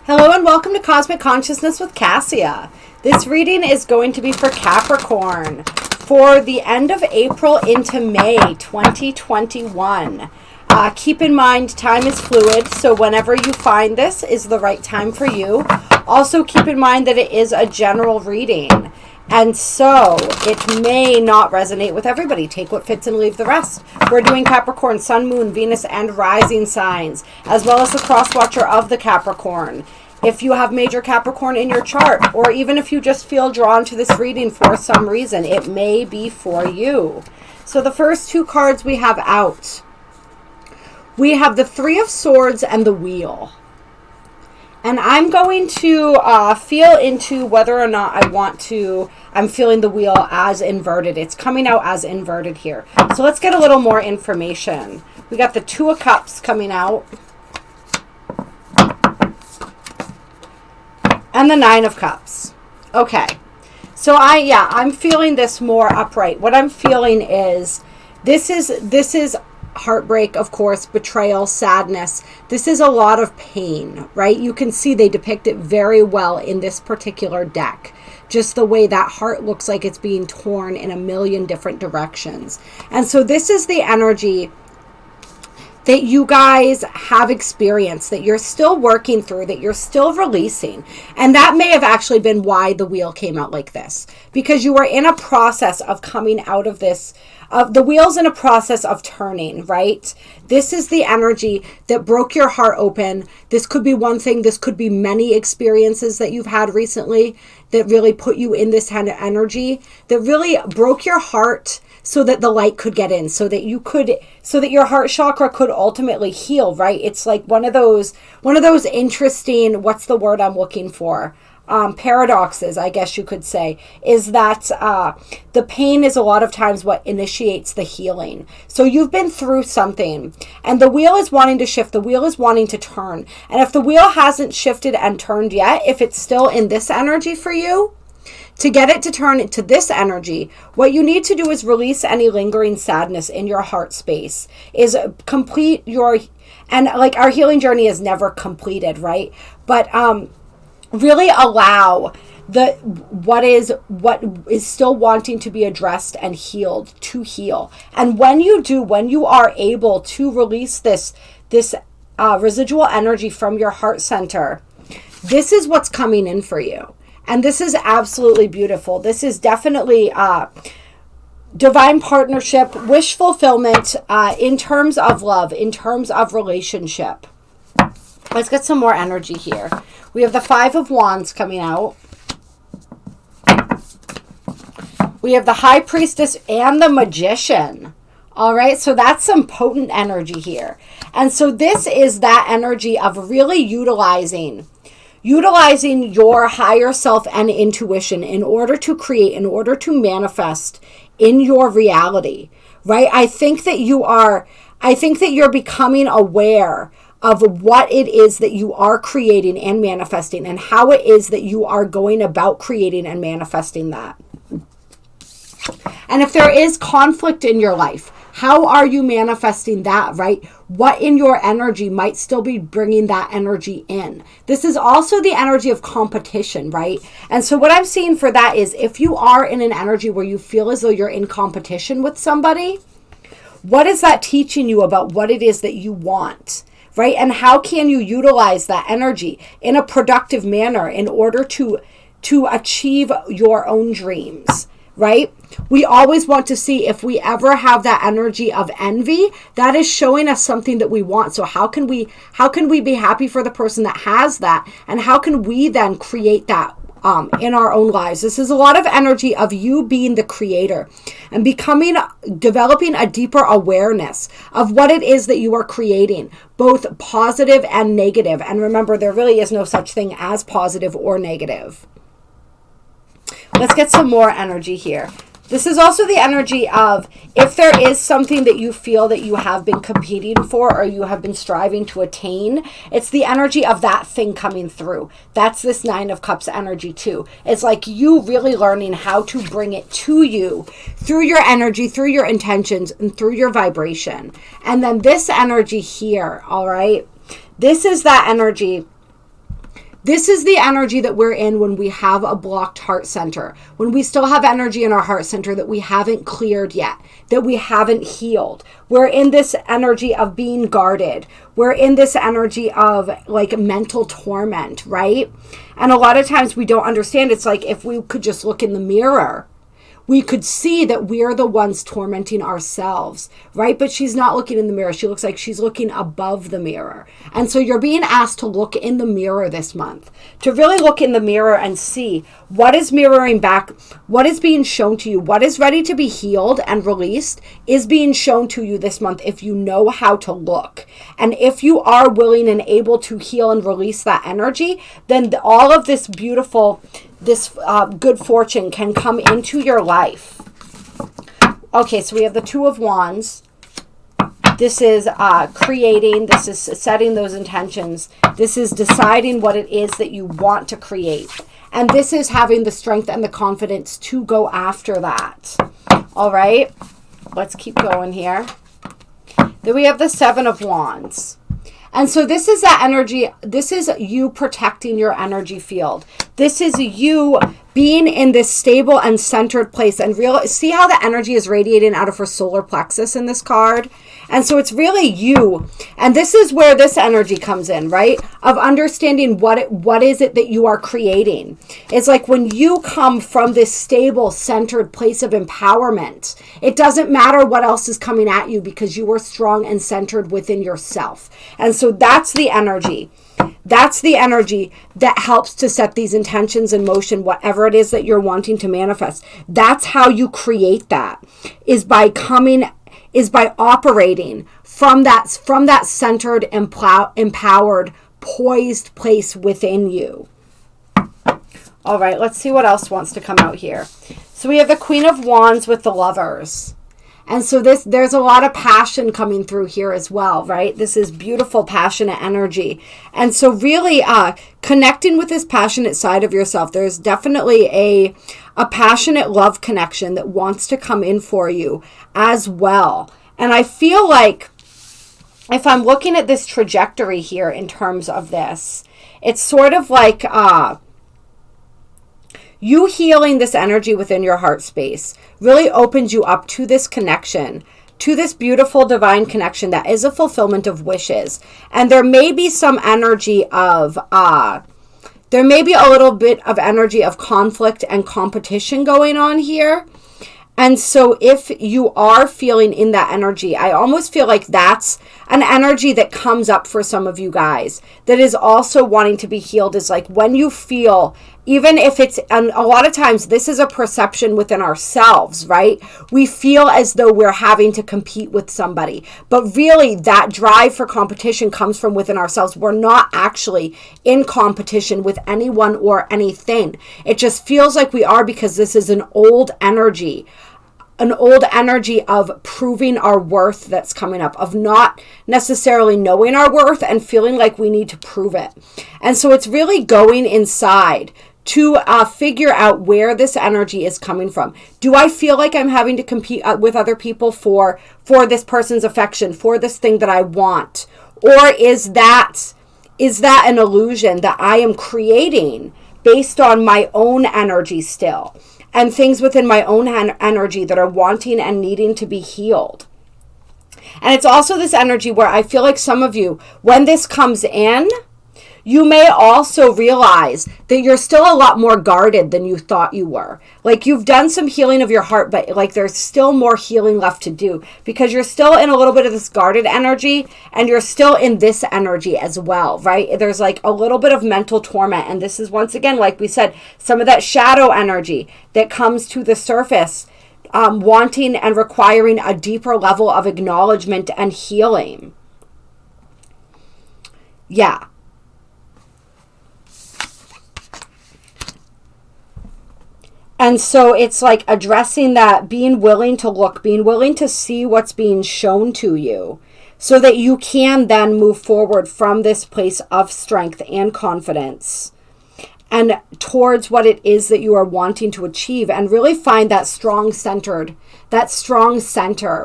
Hello and welcome to Cosmic Consciousness with Cassia. This reading is going to be for Capricorn for the end of April into May 2021. Keep in mind, time is fluid, so whenever you find this is the right time for you. Also keep in mind that it is a general reading, and so it may not resonate with everybody. Take what fits and leave the rest. We're doing Capricorn, Sun, Moon, Venus, and rising signs, as well as the cross-watcher of the Capricorn. If you have major Capricorn in your chart, or even if you just feel drawn to this reading for some reason, it may be for you. So the first two cards we have out, we have the Three of Swords and the Wheel. And I'm going to feel into whether or not I'm feeling the wheel as inverted. It's coming out as inverted here. So let's get a little more information. We got the Two of Cups coming out. And the Nine of Cups. Okay. So I'm feeling this more upright. What I'm feeling is this is heartbreak, of course, betrayal, sadness. This is a lot of pain, right? You can see they depict it very well in this particular deck. Just the way that heart looks like it's being torn in a million different directions. And so this is the energy that you guys have experienced, that you're still working through, that you're still releasing. And that may have actually been why the wheel came out like this, because you were in a process of coming out of this. The wheel's in a process of turning, right? This is the energy that broke your heart open. This could be one thing. This could be many experiences that you've had recently that really put you in this kind of energy, that really broke your heart so that the light could get in, so that your heart chakra could ultimately heal, right? It's like one of those interesting, what's the word I'm looking for? Paradoxes, I guess you could say, is that the pain is a lot of times what initiates the healing. So you've been through something and the wheel is wanting to shift, the wheel is wanting to turn. And if the wheel hasn't shifted and turned yet, if it's still in this energy for you, to get it to turn into this energy, what you need to do is release any lingering sadness in your heart space, is complete your, and like our healing journey is never completed, right? But really allow what is still wanting to be addressed and healed to heal. And when you are able to release this residual energy from your heart center, this is what's coming in for you. And this is absolutely beautiful. This is definitely divine partnership, wish fulfillment in terms of love, in terms of relationship. Let's get some more energy here. We have the Five of Wands coming out. We have the High Priestess and the Magician. All right, so that's some potent energy here. And so this is that energy of really utilizing your higher self and intuition in order to create, in order to manifest in your reality, right? I think that you're becoming aware of what it is that you are creating and manifesting, and how it is that you are going about creating and manifesting that. And if there is conflict in your life, how are you manifesting that, right? What in your energy might still be bringing that energy in? This is also the energy of competition, right? And so what I'm seeing for that is, if you are in an energy where you feel as though you're in competition with somebody, what is that teaching you about what it is that you want? Right? And how can you utilize that energy in a productive manner in order to achieve your own dreams, right? We always want to see, if we ever have that energy of envy, that is showing us something that we want. So how can we be happy for the person that has that? And how can we then create that in our own lives? This is a lot of energy of you being the creator and developing a deeper awareness of what it is that you are creating, both positive and negative. And remember, there really is no such thing as positive or negative. Let's get some more energy here. This is also the energy of, if there is something that you feel that you have been competing for or you have been striving to attain, it's the energy of that thing coming through. That's this Nine of Cups energy too. It's like you really learning how to bring it to you through your energy, through your intentions, and through your vibration. And then this energy here, all right? This is that energy This is the energy that we're in when we have a blocked heart center, when we still have energy in our heart center that we haven't cleared yet, that we haven't healed. We're in this energy of being guarded. We're in this energy of like mental torment, right? And a lot of times we don't understand. It's like if we could just look in the mirror, we could see that we're the ones tormenting ourselves, right? But she's not looking in the mirror. She looks like she's looking above the mirror. And so you're being asked to look in the mirror this month, to really look in the mirror and see what is mirroring back, what is being shown to you, what is ready to be healed and released is being shown to you this month if you know how to look. And if you are willing and able to heal and release that energy, then all of this beautiful good fortune can come into your life. Okay, so we have the Two of Wands. This is creating, this is setting those intentions. This is deciding what it is that you want to create. And this is having the strength and the confidence to go after that. All right, let's keep going here. Then we have the Seven of Wands. And so this is that energy. This is you protecting your energy field. This is you being in this stable and centered place. And see how the energy is radiating out of her solar plexus in this card? And so it's really you. And this is where this energy comes in, right? Of understanding what is it that you are creating. It's like when you come from this stable, centered place of empowerment, it doesn't matter what else is coming at you because you are strong and centered within yourself. And so that's the energy. That's the energy that helps to set these intentions in motion, whatever it is that you're wanting to manifest. That's how you create that, is by operating from that centered, empowered, poised place within you. All right, let's see what else wants to come out here. So we have the Queen of Wands with the Lovers. And so there's a lot of passion coming through here as well, right? This is beautiful, passionate energy. And so really connecting with this passionate side of yourself, there's definitely a passionate love connection that wants to come in for you as well. And I feel like if I'm looking at this trajectory here in terms of this, it's sort of like you healing this energy within your heart space really opens you up to this connection, to this beautiful divine connection that is a fulfillment of wishes. And there may be some energy of, there may be a little bit of energy of conflict and competition going on here. And so if you are feeling in that energy, I almost feel like that's an energy that comes up for some of you guys that is also wanting to be healed. Is like when you feel, even if it's, and a lot of times this is a perception within ourselves, right? We feel as though we're having to compete with somebody, but really that drive for competition comes from within ourselves. We're not actually in competition with anyone or anything. It just feels like we are because this is an old energy of proving our worth that's coming up, of not necessarily knowing our worth and feeling like we need to prove it. And so it's really going inside to figure out where this energy is coming from. Do I feel like I'm having to compete with other people for this person's affection, for this thing that I want? Or is that an illusion that I am creating based on my own energy still? And things within my own energy that are wanting and needing to be healed. And it's also this energy where I feel like some of you, when this comes in, you may also realize that you're still a lot more guarded than you thought you were. Like you've done some healing of your heart, but like there's still more healing left to do because you're still in a little bit of this guarded energy and you're still in this energy as well, right? There's like a little bit of mental torment. And this is once again, like we said, some of that shadow energy that comes to the surface, wanting and requiring a deeper level of acknowledgement and healing. Yeah. And so it's like addressing that, being willing to look, being willing to see what's being shown to you so that you can then move forward from this place of strength and confidence and towards what it is that you are wanting to achieve and really find that strong center,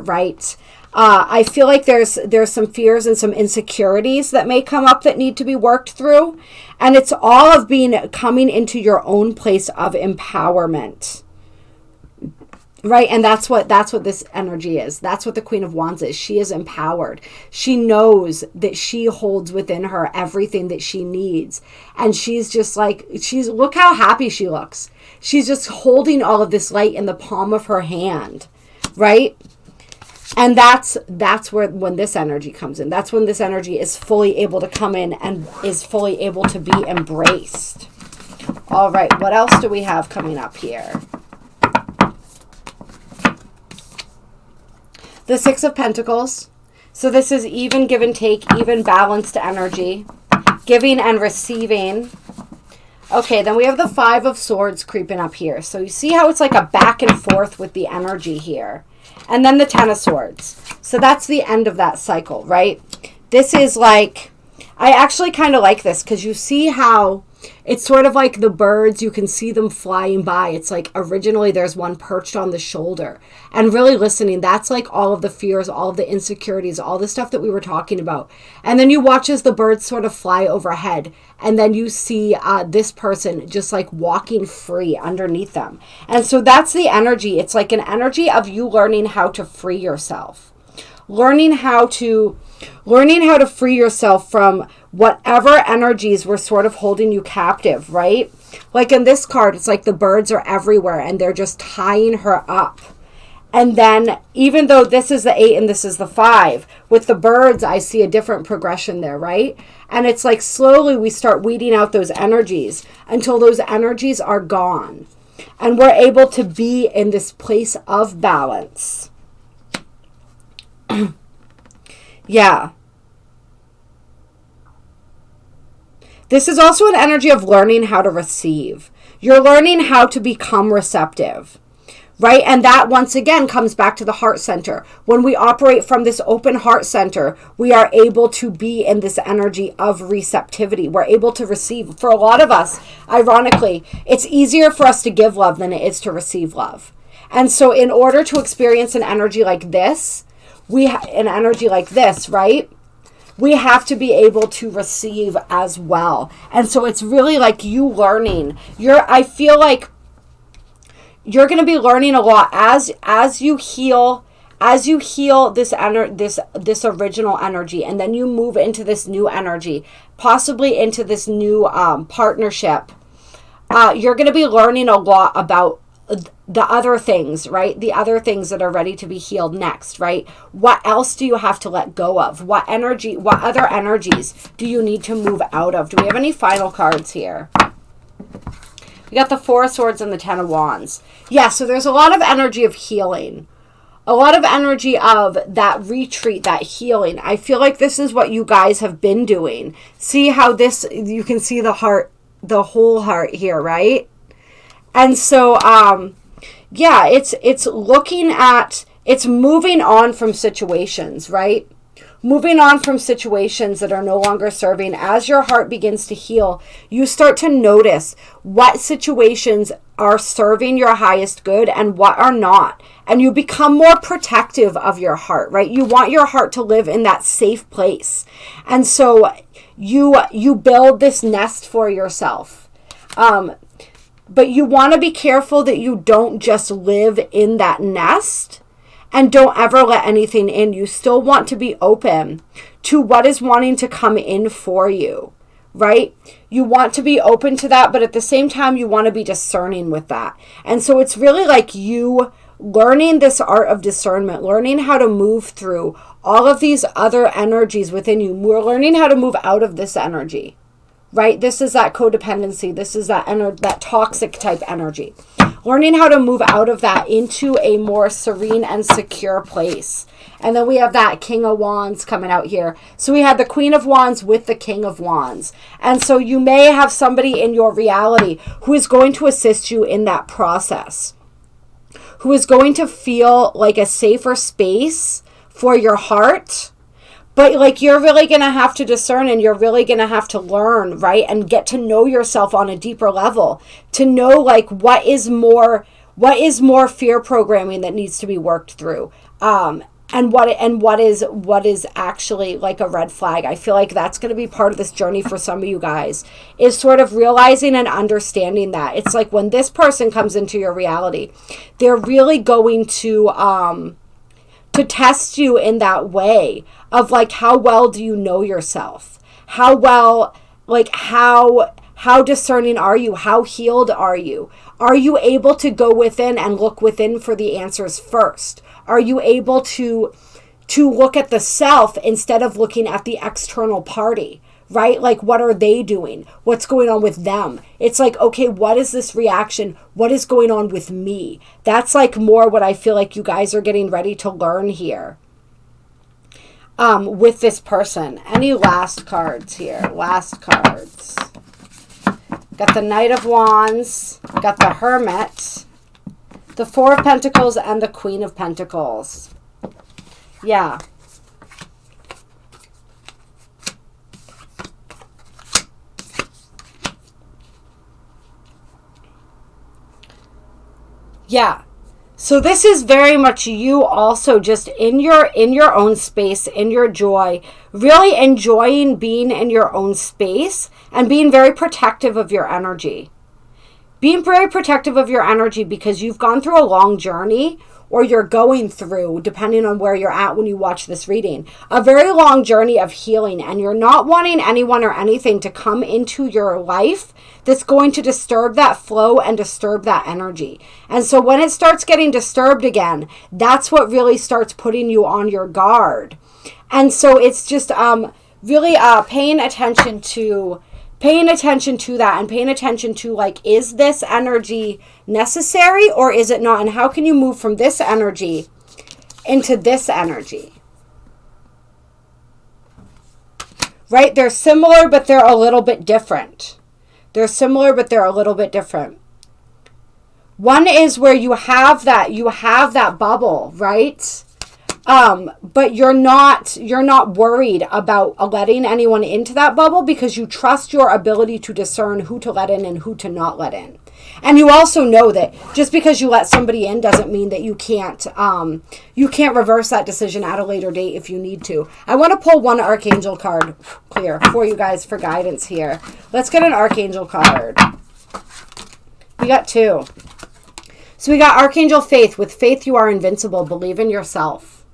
right? I feel like there's some fears and some insecurities that may come up that need to be worked through. And it's all of coming into your own place of empowerment. Right? And that's what this energy is. That's what the Queen of Wands is. She is empowered. She knows that she holds within her everything that she needs. And she's just like, look how happy she looks. She's just holding all of this light in the palm of her hand. Right? And that's when this energy comes in. That's when this energy is fully able to come in and is fully able to be embraced. All right. What else do we have coming up here? The Six of Pentacles. So this is even give and take, even balanced energy. Giving and receiving. Okay, then we have the Five of Swords creeping up here. So you see how it's like a back and forth with the energy here. And then the Ten of Swords. So that's the end of that cycle, right? This is like, I actually kind of like this because you see how it's sort of like the birds, you can see them flying by. It's like originally there's one perched on the shoulder. And really listening, that's like all of the fears, all of the insecurities, all the stuff that we were talking about. And then you watch as the birds sort of fly overhead. And then you see this person just like walking free underneath them. And so that's the energy. It's like an energy of you learning how to free yourself. Learning how to free yourself from whatever energies were sort of holding you captive, right? Like in this card, it's like the birds are everywhere and they're just tying her up. And then even though this is the 8 and this is the 5, with the birds, I see a different progression there, right? And it's like slowly we start weeding out those energies until those energies are gone. And we're able to be in this place of balance. Yeah. This is also an energy of learning how to receive. You're learning how to become receptive, right? And that once again comes back to the heart center. When we operate from this open heart center, we are able to be in this energy of receptivity. We're able to receive. For a lot of us, ironically, it's easier for us to give love than it is to receive love. And so in order to experience an energy like this, right? We have to be able to receive as well. And so it's really like you learning. I feel like you're going to be learning a lot as you heal this original energy, and then you move into this new energy, possibly into this new partnership. You're going to be learning a lot about the other things, right? The other things that are ready to be healed next, right? What else do you have to let go of? What other energies do you need to move out of? Do we have any final cards here? We got the Four of Swords and the Ten of Wands. Yeah, so there's a lot of energy of healing. A lot of energy of that retreat, that healing. I feel like this is what you guys have been doing. See how you can see the heart, the whole heart here, right? And so, yeah, it's looking at, it's moving on from situations, right? Moving on from situations that are no longer serving. As your heart begins to heal, you start to notice what situations are serving your highest good and what are not. And you become more protective of your heart, right? You want your heart to live in that safe place. And so you build this nest for yourself. But you want to be careful that you don't just live in that nest and don't ever let anything in. You still want to be open to what is wanting to come in for you, right? You want to be open to that, but at the same time, you want to be discerning with that. And so it's really like you learning this art of discernment, learning how to move through all of these other energies within you. We're learning how to move out of this energy. Right? This is that codependency. This is that toxic type energy. Learning how to move out of that into a more serene and secure place. And then we have that King of Wands coming out here. So we have the Queen of Wands with the King of Wands. And so you may have somebody in your reality who is going to assist you in that process, who is going to feel like a safer space for your heart. But like you're really going to have to discern, and you're really going to have to learn, right? And get to know yourself on a deeper level to know like what is more fear programming that needs to be worked through. and what is actually like a red flag. I feel like that's going to be part of this journey for some of you guys, is sort of realizing and understanding that it's like when this person comes into your reality, they're really going to test you in that way of like, how well do you know yourself? How well, like how discerning are you? How healed are you? Are you able to go within and look within for the answers first? Are you able to look at the self instead of looking at the external party, right? Like, what are they doing? What's going on with them? It's like, okay, what is this reaction? What is going on with me? That's like more what I feel like you guys are getting ready to learn here with this person. Any last cards here? Last cards. Got the Knight of Wands, got the Hermit, the Four of Pentacles, and the Queen of Pentacles. Yeah. Yeah. So this is very much you also just in your own space, in your joy, really enjoying being in your own space and being very protective of your energy. Being very protective of your energy because you've gone through a long journey, or you're going through, depending on where you're at when you watch this reading, a very long journey of healing, and you're not wanting anyone or anything to come into your life that's going to disturb that flow and disturb that energy. And so when it starts getting disturbed again, that's what really starts putting you on your guard. And so it's just really paying attention to that, and paying attention to, like, is this energy necessary or is it not? And how can you move from this energy into this energy? Right? They're similar, but they're a little bit different. They're similar, but they're a little bit different. One is where you have that bubble, right? But you're not worried about letting anyone into that bubble because you trust your ability to discern who to let in and who to not let in. And you also know that just because you let somebody in doesn't mean that you can't reverse that decision at a later date if you need to. I want to pull one Archangel card clear for you guys for guidance here. Let's get an Archangel card. We got two. So we got Archangel Faith. With faith you are invincible. Believe in yourself.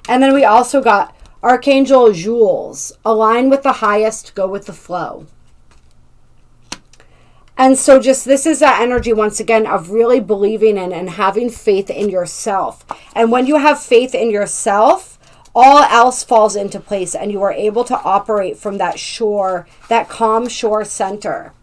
And then we also got Archangel Jules. Align with the highest, go with the flow. And so just this is that energy, once again, of really believing in and having faith in yourself. And when you have faith in yourself, all else falls into place and you are able to operate from that shore, that calm shore center.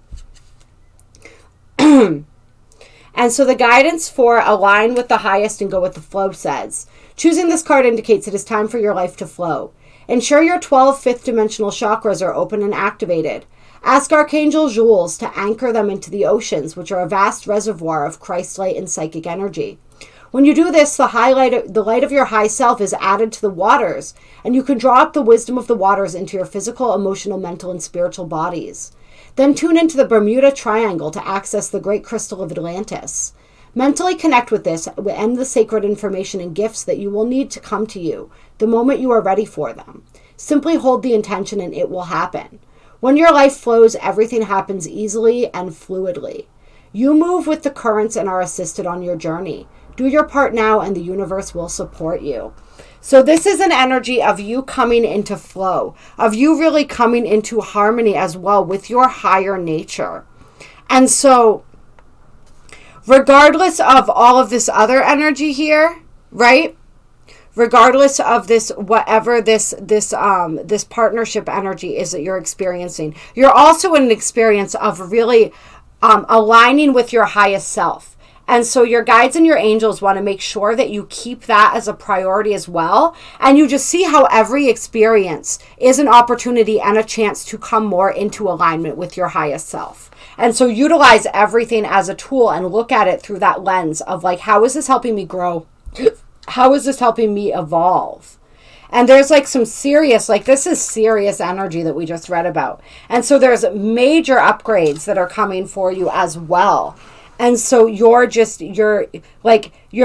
And so the guidance for align with the highest and go with the flow says, choosing this card indicates it is time for your life to flow. Ensure your 12 fifth dimensional chakras are open and activated. Ask Archangel Jules to anchor them into the oceans, which are a vast reservoir of Christ light and psychic energy. When you do this, the light of your high self is added to the waters, and you can draw up the wisdom of the waters into your physical, emotional, mental, and spiritual bodies. Then tune into the Bermuda Triangle to access the Great Crystal of Atlantis. Mentally connect with this and the sacred information and gifts that you will need to come to you the moment you are ready for them. Simply hold the intention and it will happen. When your life flows, everything happens easily and fluidly. You move with the currents and are assisted on your journey. Do your part now and the universe will support you. So this is an energy of you coming into flow, of you really coming into harmony as well with your higher nature. And so regardless of all of this other energy here, right? Regardless of this, whatever this partnership energy is that you're experiencing, you're also in an experience of really aligning with your highest self. And so your guides and your angels want to make sure that you keep that as a priority as well. And you just see how every experience is an opportunity and a chance to come more into alignment with your highest self. And so utilize everything as a tool and look at it through that lens of like, how is this helping me grow? How is this helping me evolve? And there's like some serious, like this is serious energy that we just read about. And so there's major upgrades that are coming for you as well. And so you're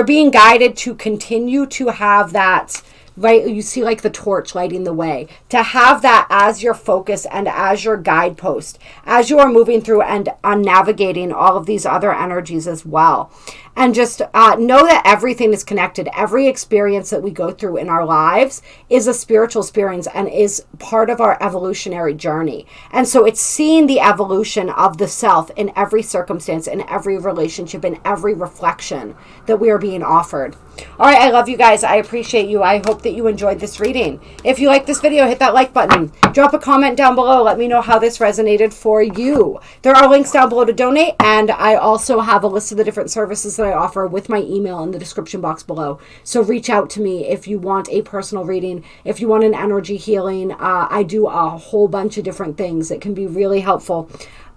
being guided to continue to have that, right? You see like the torch lighting the way, to have that as your focus and as your guidepost as you are moving through and on navigating all of these other energies as well. And just know that everything is connected. Every experience that we go through in our lives is a spiritual experience and is part of our evolutionary journey. And so it's seeing the evolution of the self in every circumstance, in every relationship, in every reflection that we are being offered. All right, I love you guys. I appreciate you. I hope that you enjoyed this reading. If you like this video, hit that like button. Drop a comment down below. Let me know how this resonated for you. There are links down below to donate, and I also have a list of the different services that I offer with my email in the description box below. So reach out to me if you want a personal reading, if you want an energy healing. I do a whole bunch of different things that can be really helpful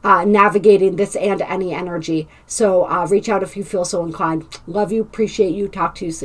navigating this and any energy. So reach out if you feel so inclined. Love you. Appreciate you. Talk to you soon.